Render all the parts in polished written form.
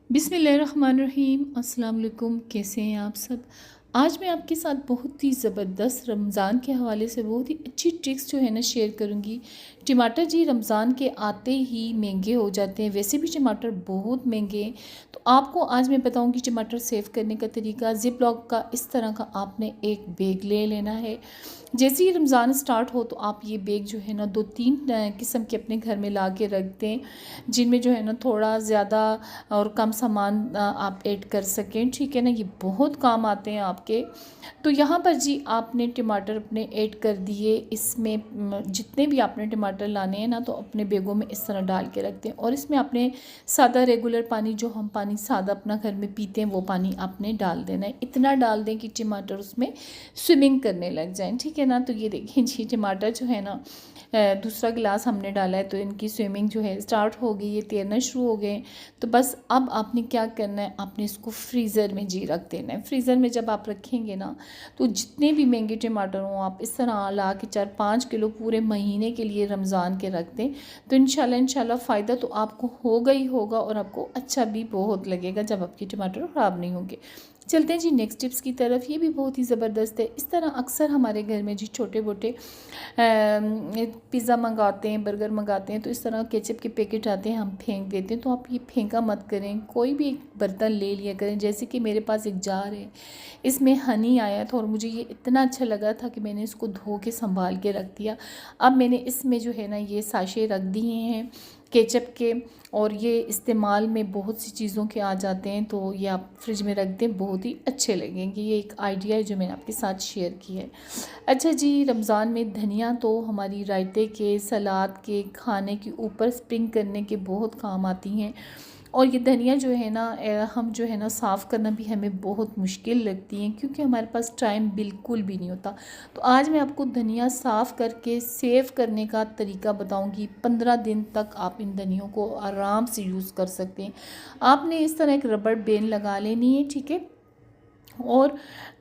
बिस्मिल्लाहिर्रहमानिर्रहीम। अस्सलाम वालेकुम। कैसे हैं आप सब। आज मैं आपके साथ बहुत ही ज़बरदस्त रमज़ान के हवाले से बहुत ही अच्छी ट्रिक्स जो है ना शेयर करूंगी। टमाटर जी रमज़ान के आते ही महंगे हो जाते हैं, वैसे भी टमाटर बहुत महंगे हैं। तो आपको आज मैं बताऊंगी टमाटर सेव करने का तरीका। जिप लॉक का इस तरह का आपने एक बैग ले लेना है। जैसे ही रमज़ान स्टार्ट हो तो आप ये बैग जो है ना 2-3 किस्म के अपने घर में ला के रख दें, जिनमें जो है ना थोड़ा ज़्यादा और कम सामान आप ऐड कर सकें। ठीक है ना, ये बहुत काम आते हैं आपके। तो यहाँ पर जी आपने टमाटर अपने ऐड कर दिए। इसमें जितने भी आपने टमाटर लाने हैं ना तो अपने बैगों में इस तरह डाल के रखते हैं। और इसमें आपने सादा रेगुलर पानी, जो हम पानी सादा अपना घर में पीते हैं, वो पानी आपने डाल देना है। इतना डाल दें कि टमाटर उसमें स्विमिंग करने लग जाएं। ठीक है ना, तो ये देखिए जी टमाटर जो है ना दूसरा गिलास हमने डाला है तो इनकी स्विमिंग जो है स्टार्ट हो गई, ये तैरना शुरू हो गए। तो बस अब आपने क्या करना है, आपने इसको फ्रीज़र में जी रख देना है। फ्रीज़र में जब आप रखेंगे ना तो जितने भी महंगे टमाटर हों आप इस तरह ला के 4-5 किलो पूरे महीने के लिए रमज़ान के रख दें। तो इंशाल्लाह फ़ायदा तो आपको होगा ही होगा और आपको अच्छा भी बहुत लगेगा जब आपके टमाटर ख़राब नहीं होंगे। चलते हैं जी नेक्स्ट टिप्स की तरफ। ये भी बहुत ही ज़बरदस्त है। इस तरह अक्सर हमारे घर में जी छोटे मोटे पिज़्ज़ा मंगाते हैं, बर्गर मंगाते हैं, तो इस तरह केचप के पैकेट आते हैं, हम फेंक देते हैं। तो आप ये फेंका मत करें, कोई भी एक बर्तन ले लिया करें। जैसे कि मेरे पास एक जार है, इसमें हनी आया था और मुझे ये इतना अच्छा लगा था कि मैंने इसको धो के संभाल के रख दिया। अब मैंने इसमें जो है ना ये साशे रख दिए हैं केचप के, और ये इस्तेमाल में बहुत सी चीज़ों के आ जाते हैं। तो ये आप फ्रिज में रख दें, बहुत ही अच्छे लगेंगे। ये एक आइडिया है जो मैंने आपके साथ शेयर किया है। अच्छा जी, रमज़ान में धनिया तो हमारी रायते के, सलाद के, खाने के ऊपर स्प्रिंग करने के बहुत काम आती हैं। और ये धनिया जो है ना हम जो है ना साफ़ करना भी हमें बहुत मुश्किल लगती है, क्योंकि हमारे पास टाइम बिल्कुल भी नहीं होता। तो आज मैं आपको धनिया साफ़ करके सेव करने का तरीका बताऊंगी। 15 दिन तक आप इन धनियों को आराम से यूज़ कर सकते हैं। आपने इस तरह एक रबड़ बैंड लगा लेनी है, ठीक है। और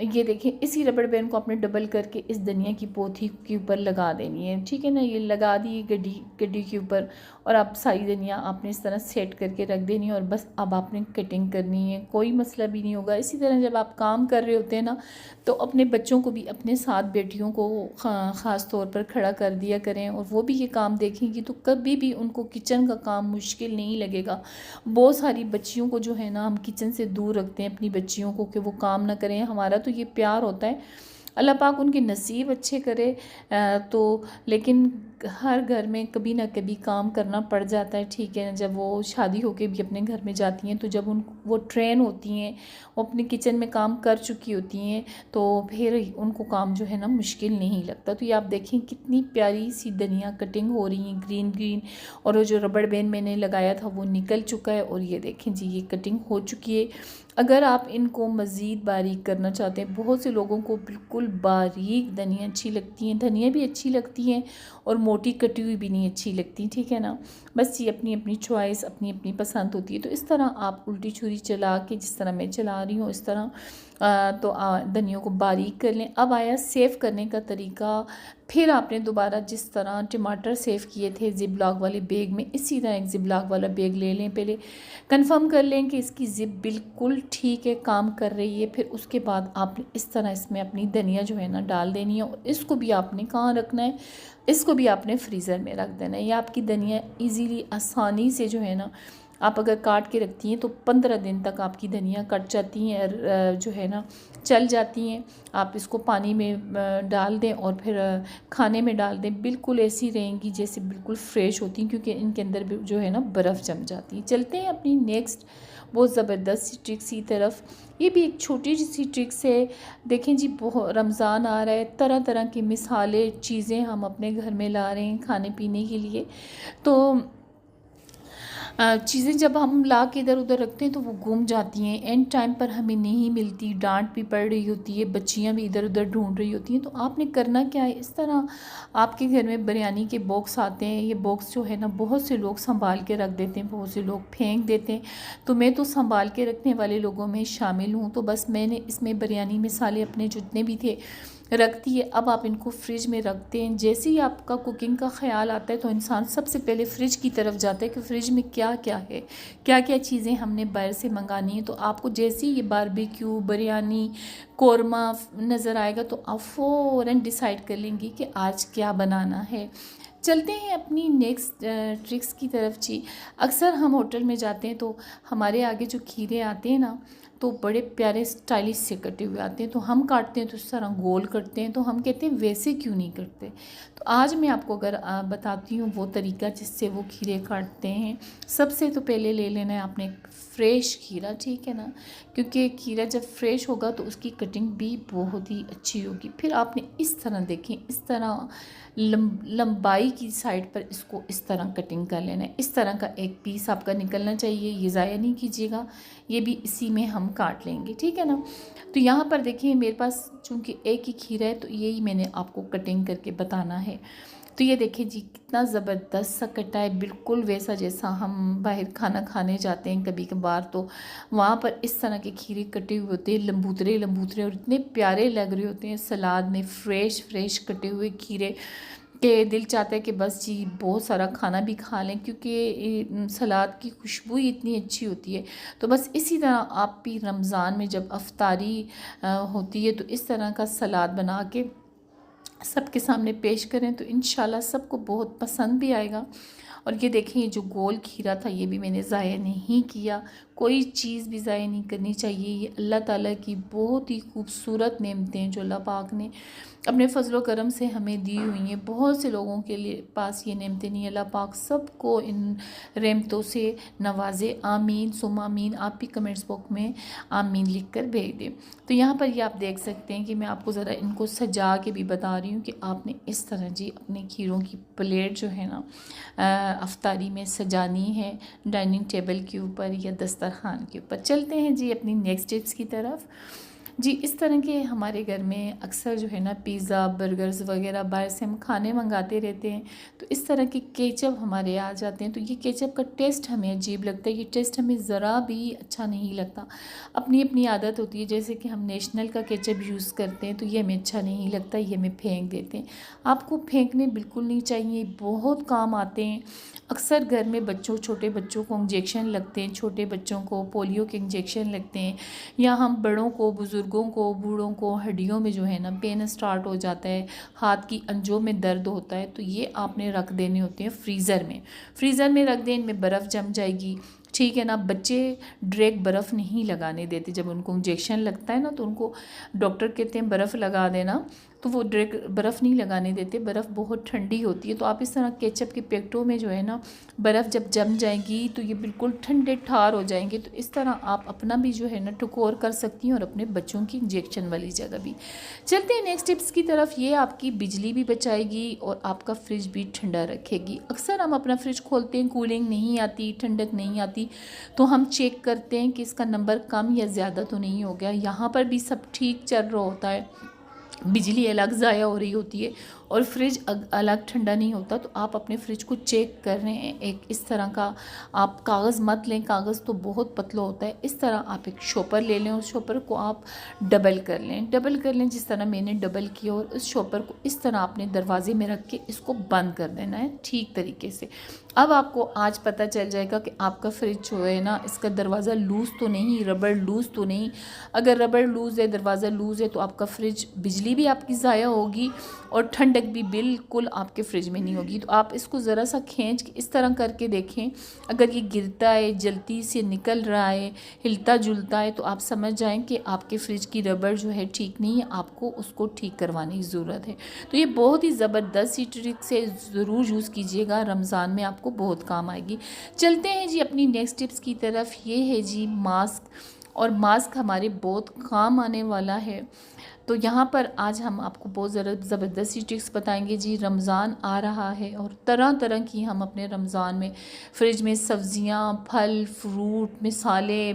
ये देखिए इसी रबड़ बैंड को आपने डबल करके इस धनिया की पोथी के ऊपर लगा देनी है। ठीक है ना, ये लगा दी गड्डी गड्डी के ऊपर, और आप सारी धनिया आपने इस तरह सेट करके रख देनी है। और बस अब आपने कटिंग करनी है, कोई मसला भी नहीं होगा। इसी तरह जब आप काम कर रहे होते हैं ना तो अपने बच्चों को भी अपने साथ, बेटियों को ख़ास तौर पर खड़ा कर दिया करें, और वो भी ये काम देखेंगी तो कभी भी उनको किचन का काम मुश्किल नहीं लगेगा। बहुत सारी बच्चियों को जो है ना हम किचन से दूर रखते हैं, अपनी बच्चियों को, कि वो काम ना करें। हमारा तो ये प्यार होता है, अल्लाह पाक उनके नसीब अच्छे करे। तो लेकिन हर घर में कभी ना कभी काम करना पड़ जाता है। ठीक है, जब वो शादी होके भी अपने घर में जाती हैं तो जब वो ट्रेन होती हैं, वो अपने किचन में काम कर चुकी होती हैं, तो फिर उनको काम जो है ना मुश्किल नहीं लगता। तो ये आप देखें कितनी प्यारी सी धनिया कटिंग हो रही है, ग्रीन ग्रीन। और वो जो रबड़ बैंड मैंने लगाया था वो निकल चुका है, और ये देखें जी ये कटिंग हो चुकी है। अगर आप इनको मज़ीद बारीक करना चाहते हैं, बहुत से लोगों को बिल्कुल बारीक धनिया अच्छी लगती हैं, धनिया भी अच्छी लगती हैं और मोटी कटी हुई भी नहीं अच्छी लगती। ठीक है ना, बस ये अपनी अपनी चॉइस, अपनी अपनी पसंद होती है। तो इस तरह आप उल्टी छुरी चला के, जिस तरह मैं चला रही हूँ इस तरह तो धनियों को बारीक कर लें। अब आया सेव करने का तरीका। फिर आपने दोबारा जिस तरह टमाटर सेव किए थे जिप लॉक वाले बैग में, इसी तरह एक जिप लॉक वाला बैग ले लें। पहले कंफर्म कर लें कि इसकी जिप बिल्कुल ठीक है, काम कर रही है। फिर उसके बाद आपने इस तरह इसमें अपनी धनिया जो है ना डाल देनी है, और इसको भी आपने कहाँ रखना है, इसको भी आपने फ्रीज़र में रख देना है। ये आपकी धनिया इजीली, आसानी से जो है ना आप अगर काट के रखती हैं तो 15 दिन तक आपकी धनिया कट जाती हैं, जो है ना चल जाती हैं। आप इसको पानी में डाल दें और फिर खाने में डाल दें, बिल्कुल ऐसी रहेंगी जैसे बिल्कुल फ्रेश होती हैं, क्योंकि इनके अंदर भी जो है ना बर्फ़ जम जाती है। चलते हैं अपनी नेक्स्ट बहुत ज़बरदस्त सी ट्रिक्स की तरफ। ये भी एक छोटी सी ट्रिक्स है। देखें जी, बहुत रमज़ान आ रहा है, तरह तरह की मिसालें चीज़ें हम अपने घर में ला रहे हैं खाने पीने के लिए। तो चीज़ें जब हम ला के इधर उधर रखते हैं तो वो गुम जाती हैं, एंड टाइम पर हमें नहीं मिलती, डांट भी पड़ रही होती है, बच्चियां भी इधर उधर ढूंढ रही होती हैं। तो आपने करना क्या है, इस तरह आपके घर में बिरयानी के बॉक्स आते हैं। ये बॉक्स जो है ना बहुत से लोग संभाल के रख देते हैं, बहुत से लोग फेंक देते हैं। तो मैं तो संभाल के रखने वाले लोगों में शामिल हूँ। तो बस मैंने इसमें बिरयानी मसाले अपने जितने भी थे रखती है। अब आप इनको फ्रिज में रखते हैं। जैसे ही आपका कुकिंग का ख्याल आता है तो इंसान सबसे पहले फ्रिज की तरफ जाता है कि फ़्रिज में क्या क्या है, क्या क्या चीज़ें हमने बाहर से मंगानी है। तो आपको जैसे ही ये बारबेक्यू, बिरयानी, कौरमा नज़र आएगा तो आप फ़ौरन डिसाइड कर लेंगी कि आज क्या बनाना है। चलते हैं अपनी नेक्स्ट ट्रिक्स की तरफ जी। अक्सर हम होटल में जाते हैं तो हमारे आगे जो खीरे आते हैं ना, तो बड़े प्यारे स्टाइलिश से कटे हुए आते हैं। तो हम काटते हैं तो इस तरह गोल करते हैं, तो हम कहते हैं वैसे क्यों नहीं करते। तो आज मैं आपको अगर बताती हूँ वो तरीका जिससे वो खीरे काटते हैं। सबसे तो पहले ले लेना है आपने फ्रेश खीरा, ठीक है ना, क्योंकि खीरा जब फ्रेश होगा तो उसकी कटिंग भी बहुत ही अच्छी होगी। फिर आपने इस तरह देखें, इस तरह लंबाई की साइड पर इसको इस तरह कटिंग कर लेना है। इस तरह का एक पीस आपका निकलना चाहिए, ये ज़ाया नहीं कीजिएगा, ये भी इसी में हम काट लेंगे, ठीक है ना। तो यहाँ पर देखिए मेरे पास चूँकि एक ही खीरा है तो यही मैंने आपको कटिंग करके बताना है। तो ये देखिए जी कितना ज़बरदस्त सा कटा है, बिल्कुल वैसा जैसा हम बाहर खाना खाने जाते हैं कभी कभार, तो वहाँ पर इस तरह के खीरे कटे हुए होते हैं, लंबूतरे लंबूतरे, और इतने प्यारे लग रहे होते हैं सलाद में। फ्रेश फ्रेश कटे हुए खीरे के दिल चाहता है कि बस जी बहुत सारा खाना भी खा लें, क्योंकि सलाद की खुशबू ही इतनी अच्छी होती है। तो बस इसी तरह आप भी रमज़ान में जब अफ्तारी होती है तो इस तरह का सलाद बना के सबके सामने पेश करें तो इंशाल्लाह सबको बहुत पसंद भी आएगा। और ये देखें, ये जो गोल खीरा था ये भी मैंने ज़ाया नहीं किया, कोई चीज़ भी ज़ाया नहीं करनी चाहिए। ये अल्लाह ताला की बहुत ही खूबसूरत नेमतें हैं जो अल्लाह पाक ने अपने फजलो करम से हमें दी हुई हैं। बहुत से लोगों के लिए पास ये नेमतें नहीं। अल्लाह पाक सबको इन नेमतों से नवाजे। आमीन सुम आमीन। आप भी कमेंट्स बॉक्स में आमीन लिख कर भेज दें। तो यहाँ पर ये आप देख सकते हैं कि मैं आपको ज़रा इनको सजा के भी बता रही हूँ कि आपने इस तरह जी अपने खीरों की प्लेट जो है ना अफ्तारी में सजानी है, डाइनिंग टेबल के ऊपर या दस्तरखान के ऊपर। चलते हैं जी अपनी नेक्स्ट टिप्स की तरफ जी। इस तरह के हमारे घर में अक्सर जो है ना पिज़्ज़ा, बर्गर्स वगैरह बाहर से हम खाने मंगाते रहते हैं, तो इस तरह के केचप हमारे आ जाते हैं। तो ये केचप का टेस्ट हमें अजीब लगता है, ये टेस्ट हमें ज़रा भी अच्छा नहीं लगता। अपनी अपनी आदत होती है, जैसे कि हम नेशनल का केचप यूज़ करते हैं तो ये हमें अच्छा नहीं लगता, ये हमें फेंक देते हैं। आपको फेंकने बिल्कुल नहीं चाहिए, बहुत काम आते हैं। अक्सर घर में बच्चों, छोटे बच्चों को इंजेक्शन लगते हैं, छोटे बच्चों को पोलियो के इंजेक्शन लगते हैं, या हम बड़ों को, बुज़ुर्गों को, बूढ़ों को हड्डियों में जो है ना पेन स्टार्ट हो जाता है, हाथ की अंजों में दर्द होता है, तो ये आपने रख देने होते हैं फ्रीज़र में। फ्रीज़र में रख दें, इनमें बर्फ़ जम जाएगी, ठीक है ना। बच्चे डायरेक्ट बर्फ़ नहीं लगाने देते, जब उनको इंजेक्शन लगता है ना तो उनको डॉक्टर कहते हैं बर्फ़ लगा देना, तो वो डायरेक्ट बर्फ़ नहीं लगाने देते, बर्फ़ बहुत ठंडी होती है। तो आप इस तरह केचप के पैकेटों में जो है ना बर्फ़ जब जम जाएगी तो ये बिल्कुल ठंडे ठार हो जाएंगे। तो इस तरह आप अपना भी जो है ना टुकोर कर सकती हैं और अपने बच्चों की इंजेक्शन वाली जगह भी। चलते हैं नेक्स्ट टिप्स की तरफ। ये आपकी बिजली भी बचाएगी और आपका फ्रिज भी ठंडा रखेगी। अक्सर हम अपना फ्रिज खोलते हैं, कूलिंग नहीं आती, ठंडक नहीं आती, तो हम चेक करते हैं कि इसका नंबर कम या ज़्यादा तो नहीं हो गया। यहाँ पर भी सब ठीक चल रहा होता है, बिजली अलग ज़ाया हो रही होती है और फ्रिज अलग ठंडा नहीं होता। तो आप अपने फ्रिज को चेक कर रहे हैं, एक इस तरह का आप कागज़ मत लें, कागज़ तो बहुत पतला होता है। इस तरह आप एक शॉपर ले लें, उस शॉपर को आप डबल कर लें जिस तरह मैंने डबल किया, और उस शॉपर को इस तरह आपने दरवाजे में रख के इसको बंद कर देना है ठीक तरीके से। अब आपको आज पता चल जाएगा कि आपका फ्रिज जो है ना इसका दरवाज़ा लूज़ तो नहीं, रबड़ लूज़ तो नहीं। अगर रबड़ लूज़ है, दरवाज़ा लूज़ है, तो आपका फ्रिज, बिजली भी आपकी ज़ाया होगी और ठंडक भी बिल्कुल आपके फ्रिज में नहीं होगी। तो आप इसको ज़रा सा खींच के इस तरह करके देखें, अगर ये गिरता है, जल्दी से निकल रहा है, हिलता जुलता है, तो आप समझ जाएं कि आपके फ्रिज की रबड़ जो है ठीक नहीं है, आपको उसको ठीक करवाने की ज़रूरत है। तो ये बहुत ही ज़बरदस्त सी ट्रिक से ज़रूर यूज़ कीजिएगा, रमज़ान में आपको बहुत काम आएगी। चलते हैं जी अपनी नेक्स्ट टिप्स की तरफ। ये है जी मास्क, और मास्क हमारे बहुत काम आने वाला है। तो यहाँ पर आज हम आपको बहुत ज़बरदस्त सी ट्रिक्स बताएंगे जी। रमज़ान आ रहा है और तरह तरह की हम अपने रमज़ान में फ्रिज में सब्ज़ियाँ, फल, फ्रूट, मिसाले,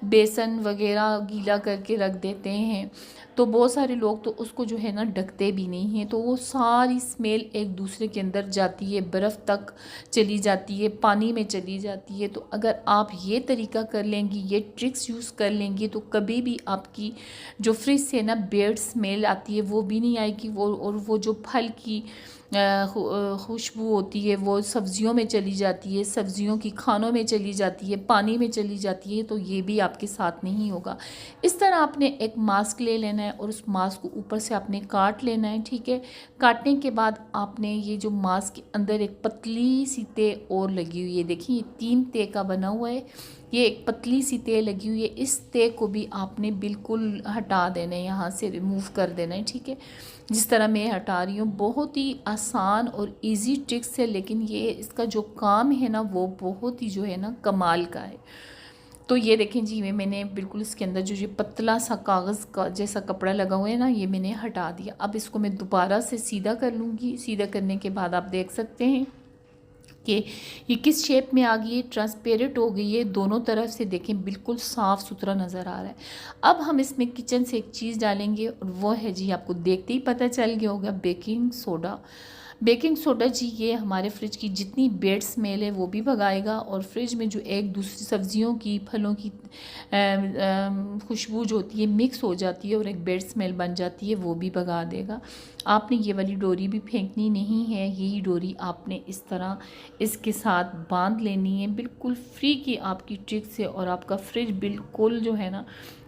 बेसन वगैरह गीला करके रख देते हैं। तो बहुत सारे लोग तो उसको जो है ना ढकते भी नहीं हैं, तो वो सारी स्मेल एक दूसरे के अंदर जाती है, बर्फ़ तक चली जाती है, पानी में चली जाती है। तो अगर आप ये तरीका कर लेंगी, ये ट्रिक्स यूज़ कर लेंगी, तो कभी भी आपकी जो फ्रिज से ना बैड स्मेल आती है वो भी नहीं आएगी। वो जो फल की खुशबू होती है वो सब्ज़ियों में चली जाती है, सब्ज़ियों की खानों में चली जाती है, पानी में चली जाती है, तो ये भी आपके साथ नहीं होगा। इस तरह आपने एक मास्क ले लेना है और उस मास्क को ऊपर से आपने काट लेना है, ठीक है। काटने के बाद आपने ये जो मास्क के अंदर एक पतली सी तह और लगी हुई है, देखिए ये 3 तह का बना हुआ है, ये एक पतली सी तह लगी हुई है। इस तह को भी आपने बिल्कुल हटा देना है, यहाँ से रिमूव कर देना है, ठीक है। जिस तरह मैं हटा रही हूँ, बहुत ही आसान और इजी ट्रिक्स है, लेकिन ये इसका जो काम है ना वो बहुत ही जो है ना कमाल का है। तो ये देखें जी, मैंने बिल्कुल इसके अंदर जो ये पतला सा कागज़ का जैसा कपड़ा लगा हुआ है ना, ये मैंने हटा दिया। अब इसको मैं दोबारा से सीधा कर लूँगी। सीधा करने के बाद आप देख सकते हैं कि ये किस शेप में आ गई है, ट्रांसपेरेंट हो गई है, दोनों तरफ से देखें बिल्कुल साफ़ सुथरा नज़र आ रहा है। अब हम इसमें किचन से एक चीज़ डालेंगे और वो है जी, आपको देखते ही पता चल गया होगा, बेकिंग सोडा। बेकिंग सोडा जी ये हमारे फ्रिज की जितनी बैड स्मेल है वो भी भगाएगा, और फ्रिज में जो एक दूसरी सब्जियों की, फलों की खुशबू जो होती है मिक्स हो जाती है और एक बैड स्मेल बन जाती है, वो भी भगा देगा। आपने ये वाली डोरी भी फेंकनी नहीं है, यही डोरी आपने इस तरह इसके साथ बांध लेनी है। बिल्कुल फ्री की आपकी ट्रिक से, और आपका फ्रिज बिल्कुल जो है ना,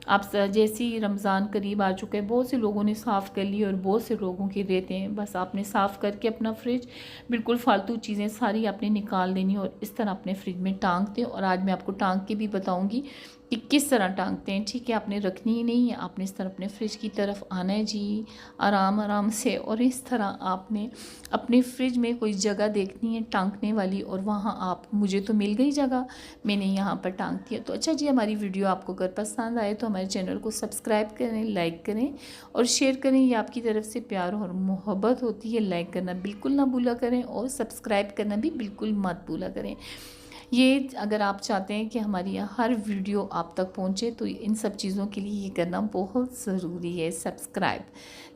आप जैसे ही रमज़ान करीब आ चुका है, बहुत से लोगों ने साफ़ कर ली और बहुत से लोगों के रहते हैं। बस आपने साफ़ करके अपना फ्रिज बिल्कुल फालतू चीज़ें सारी आपने निकाल देनी और इस तरह अपने फ्रिज में टांग दें। और आज मैं आपको टांग के भी बताऊंगी कि किस तरह टांगते हैं, ठीक है। आपने रखनी ही नहीं है, आपने इस तरह अपने फ्रिज की तरफ आना है जी, आराम आराम से, और इस तरह आपने अपने फ्रिज में कोई जगह देखनी है टांगने वाली, और वहाँ आप, मुझे तो मिल गई जगह, मैंने यहाँ पर टांग दिया। तो अच्छा जी, हमारी वीडियो आपको अगर पसंद आए तो हमारे चैनल को सब्सक्राइब करें, लाइक करें और शेयर करें। ये आपकी तरफ से प्यार और मोहब्बत होती है। लाइक करना बिल्कुल ना भूला करें और सब्सक्राइब करना भी बिल्कुल मत भूला करें। ये अगर आप चाहते हैं कि हमारी हर वीडियो आप तक पहुंचे, तो इन सब चीज़ों के लिए ये करना बहुत ज़रूरी है, सब्सक्राइब।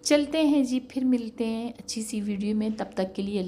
चलते हैं जी, फिर मिलते हैं अच्छी सी वीडियो में, तब तक के लिए